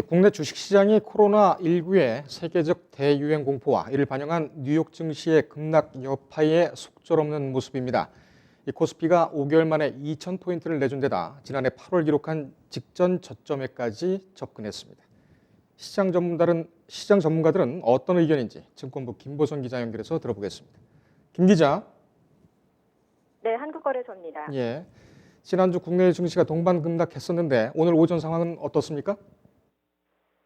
국내 주식시장이 코로나19의 세계적 대유행 공포와 이를 반영한 뉴욕 증시의 급락 여파에 속절없는 모습입니다. 코스피가 5개월 만에 2,000포인트를 내준 데다 지난해 8월 기록한 직전 저점에까지 접근했습니다. 시장 전문가들은 어떤 의견인지 증권부 김보선 기자 연결해서 들어보겠습니다. 김 기자. 네, 한국거래소입니다. 예. 지난주 국내 증시가 동반 급락했었는데 오늘 오전 상황은 어떻습니까?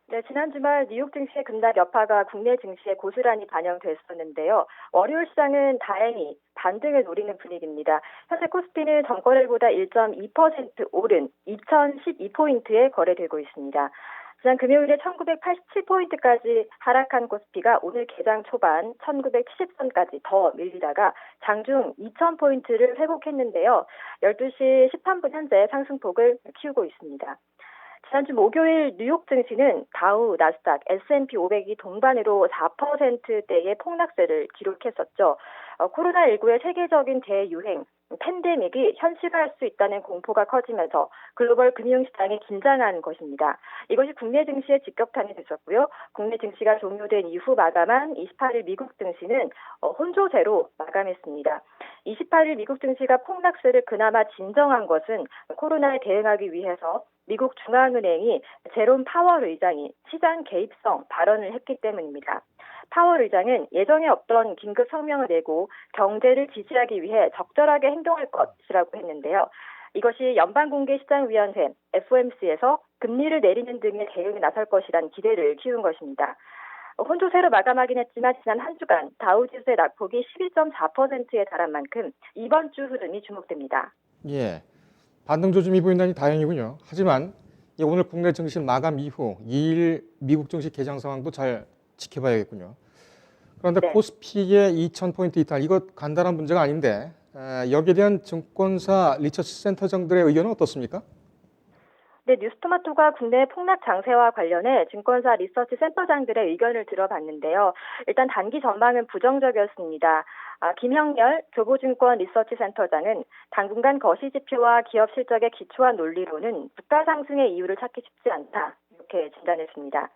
네, 지난 주말 뉴욕 증시의 급락 여파가 국내 증시에 고스란히 반영됐었는데요. 월요일 시장은 다행히 반등을 노리는 분위기입니다. 현재 코스피는 전거래일보다 1.2% 오른 2,012포인트에 거래되고 있습니다. 지난 금요일에 1987포인트까지 하락한 코스피가 오늘 개장 초반 1970선까지 더 밀리다가 장중 2000포인트를 회복했는데요. 12시 13분 현재 상승폭을 키우고 있습니다. 지난주 목요일 뉴욕 증시는 다우, 나스닥, S&P 500이 동반으로 4%대의 폭락세를 기록했었죠. 코로나19의 세계적인 대유행, 팬데믹이 현실화할 수 있다는 공포가 커지면서 글로벌 금융시장이 긴장한 것입니다. 이것이 국내 증시에 직격탄이 됐었고요. 국내 증시가 종료된 이후 마감한 28일 미국 증시는 혼조세로 마감했습니다. 28일 미국 증시가 폭락세를 그나마 진정한 것은 코로나에 대응하기 위해서 미국 중앙은행이 제롬 파월 의장이 시장 개입성 발언을 했기 때문입니다. 파월 의장은 예정에 없던 긴급 성명을 내고 경제를 지지하기 위해 적절하게 행동할 것이라고 했는데요. 이것이 연방공개시장위원회 FOMC에서 금리를 내리는 등의 대응에 나설 것이란 기대를 키운 것입니다. 혼조세로 마감하긴 했지만 지난 한 주간 다우지수의 낙폭이 11.4%에 달한 만큼 이번 주 흐름이 주목됩니다. 예. 반등 조짐이 보인다니 다행이군요. 하지만 오늘 국내 증시 마감 이후 2일 미국 증시 개장 상황도 잘 지켜봐야겠군요. 그런데 네. 코스피의 2,000포인트 이탈, 이거 간단한 문제가 아닌데 여기에 대한 증권사 리서치 센터장들의 의견은 어떻습니까? 네, 뉴스토마토가 국내 폭락 장세와 관련해 증권사 리서치 센터장들의 의견을 들어봤는데요. 일단 단기 전망은 부정적이었습니다. 김형렬 교보증권 리서치 센터장은 당분간 거시지표와 기업 실적에 기초한 논리로는 주가 상승의 이유를 찾기 쉽지 않다, 이렇게 진단했습니다.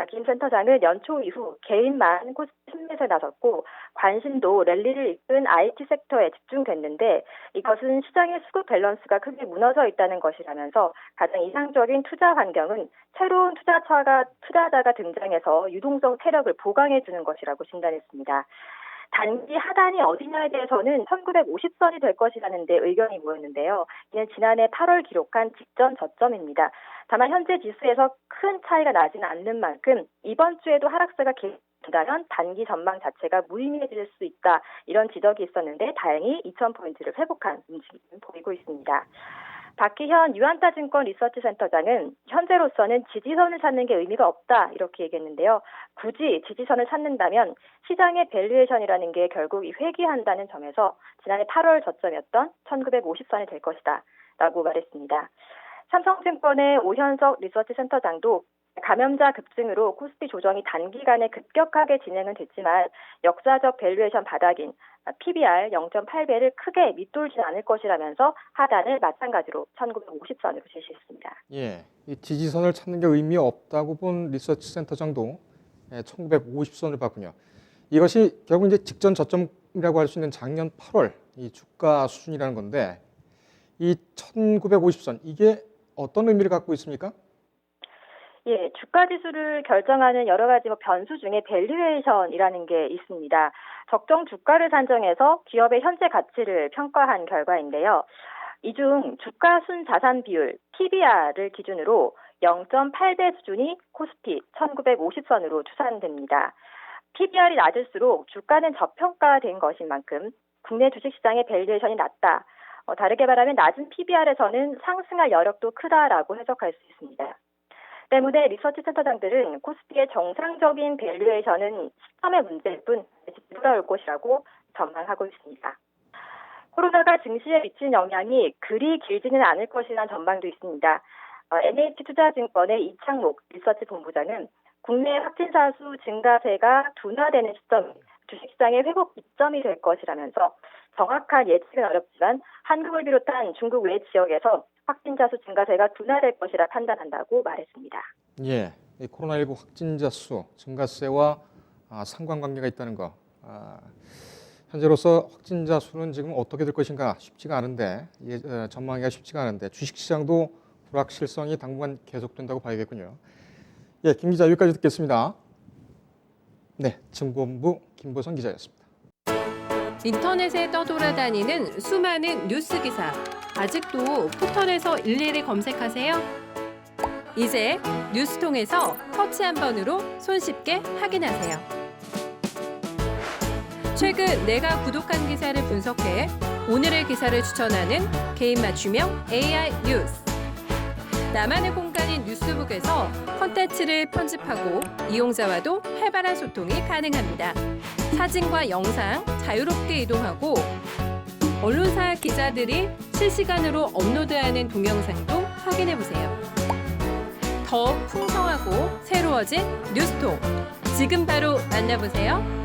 김 센터장은 연초 이후 개인만 코스피 순매수에 나섰고 관심도 랠리를 이끈 IT 섹터에 집중됐는데 이것은 시장의 수급 밸런스가 크게 무너져 있다는 것이라면서 가장 이상적인 투자 환경은 새로운 투자자가 등장해서 유동성 세력을 보강해 주는 것이라고 진단했습니다. 단기 하단이 어디냐에 대해서는 1950선이 될 것이라는 데 의견이 모였는데요. 이는 지난해 8월 기록한 직전 저점입니다. 다만 현재 지수에서 큰 차이가 나지는 않는 만큼 이번 주에도 하락세가 계속된다면 단기 전망 자체가 무의미해질 수 있다, 이런 지적이 있었는데 다행히 2000포인트를 회복한 움직임을 보이고 있습니다. 박희현 유한타증권 리서치 센터장은 현재로서는 지지선을 찾는 게 의미가 없다, 이렇게 얘기했는데요. 굳이 지지선을 찾는다면 시장의 밸류에이션이라는 게 결국 회귀한다는 점에서 지난해 8월 저점이었던 1950선이 될 것이다 라고 말했습니다. 삼성증권의 오현석 리서치 센터장도 감염자 급증으로 코스피 조정이 단기간에 급격하게 진행은 됐지만 역사적 밸류에이션 바닥인 PBR 0.8배를 크게 밑돌지 않을 것이라면서 하단을 마찬가지로 1950선으로 제시했습니다. 예. 이 지지선을 찾는 게 의미 없다고 본 리서치 센터장도 1950선을 봤군요. 이것이 결국 이제 직전 저점이라고 할 수 있는 작년 8월 이 주가 수준이라는 건데 이 1950선, 이게 어떤 의미를 갖고 있습니까? 예, 주가 지수를 결정하는 여러 가지 변수 중에 밸류에이션이라는 게 있습니다. 적정 주가를 산정해서 기업의 현재 가치를 평가한 결과인데요. 이 중 주가 순자산 비율 PBR을 기준으로 0.8배 수준이 코스피 1950선으로 추산됩니다. PBR이 낮을수록 주가는 저평가된 것인 만큼 국내 주식시장의 밸류에이션이 낮다. 다르게 말하면 낮은 PBR에서는 상승할 여력도 크다라고 해석할 수 있습니다. 때문에 리서치 센터장들은 코스피의 정상적인 밸류에이션은 시점의 문제일 뿐 돌아올 것이라고 전망하고 있습니다. 코로나가 증시에 미친 영향이 그리 길지는 않을 것이라는 전망도 있습니다. NH투자증권의 이창목 리서치 본부장은 국내 확진자 수 증가세가 둔화되는 시점이 주식시장의 회복 기점이 될 것이라면서 정확한 예측은 어렵지만 한국을 비롯한 중국 외 지역에서 확진자 수 증가세가 둔화될 것이라 판단한다고 말했습니다. 예, 이 코로나19 확진자 수 증가세와 상관관계가 있다는 거. 현재로서 확진자 수는 지금 어떻게 될 것인가 쉽지가 않은데 전망하기가 쉽지가 않은데 주식시장도 불확실성이 당분간 계속된다고 봐야겠군요. 예, 김 기자 여기까지 듣겠습니다. 네, 증권부 김보선 기자였습니다. 인터넷에 떠돌아다니는 수많은 뉴스 기사. 아직도 포털에서 일일이 검색하세요? 이제 뉴스통에서 터치 한 번으로 손쉽게 확인하세요. 최근 내가 구독한 기사를 분석해 오늘의 기사를 추천하는 개인 맞춤형 AI 뉴스. 나만의 공간인 뉴스북에서 콘텐츠를 편집하고 이용자와도 활발한 소통이 가능합니다. 사진과 영상 자유롭게 이동하고 언론사 기자들이 실시간으로 업로드하는 동영상도 확인해보세요. 더 풍성하고 새로워진 뉴스통. 지금 바로 만나보세요.